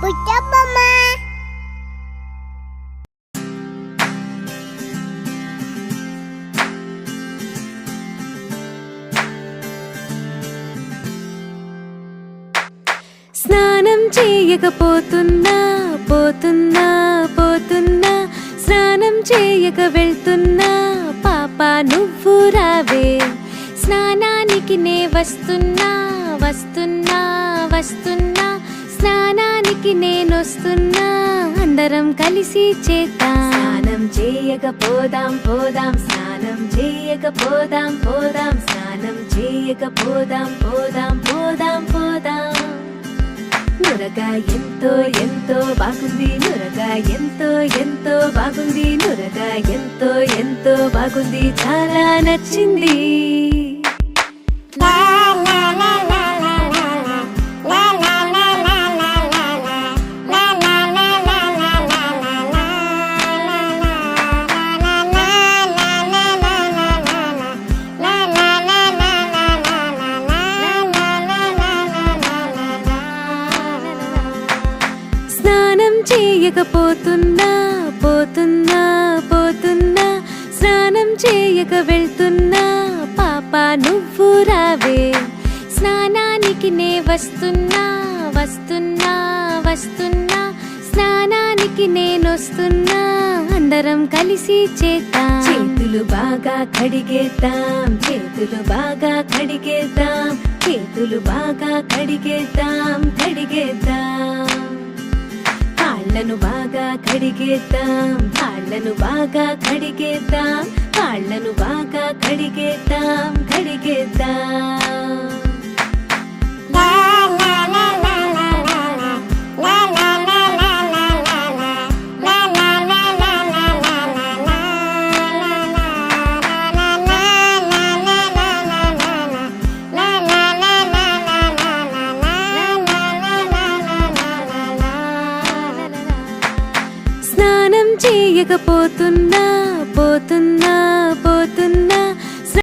బుట్టబొమ్మ స్నానం చేయకపోతున్నా పోతున్నా పోతున్నా స్నానం చేయక వెళ్తున్నా పాపా నువ్వు రావే స్నానానికి నే వస్తున్నా వస్తున్నా వస్తున్నా స్నానానికి నేనొస్తున్నా అందరం కలిసి చేద్దాం స్నానం చేయక పోదాం పోదాం స్నానం చేయక పోదాం పోదాం స్నానం చేయక పోదాం పోదాం పోదాం పోదాం నురగా ఎంతో ఎంతో బాగుంది నురగా ఎంతో ఎంతో బాగుంది నురగా ఎంతో ఎంతో బాగుంది చాలా నచ్చింది చేయకపోతున్నా పోతున్నా పోతున్నా స్నానం చేయక వెళ్తున్నా పాపా నువ్వు రావే స్నానానికి నే వస్తున్నా వస్తున్నా వస్తున్నా స్నానానికి నేనొస్తున్నా అందరం కలిసి చేద్దాం చేతులు బాగా కడిగేద్దాం చేతులు బాగా కడిగేద్దాం చేతులు బాగా కడిగేద్దాం కడిగేద్దాం కాళ్ళను బాగా కడిగేద్దాం కాళ్ళను బాగా కడిగేద్దాం కాళ్ళను బాగా కడిగేద్దాం కడిగేద్దాం చేయకపోతున్నా పోతున్నా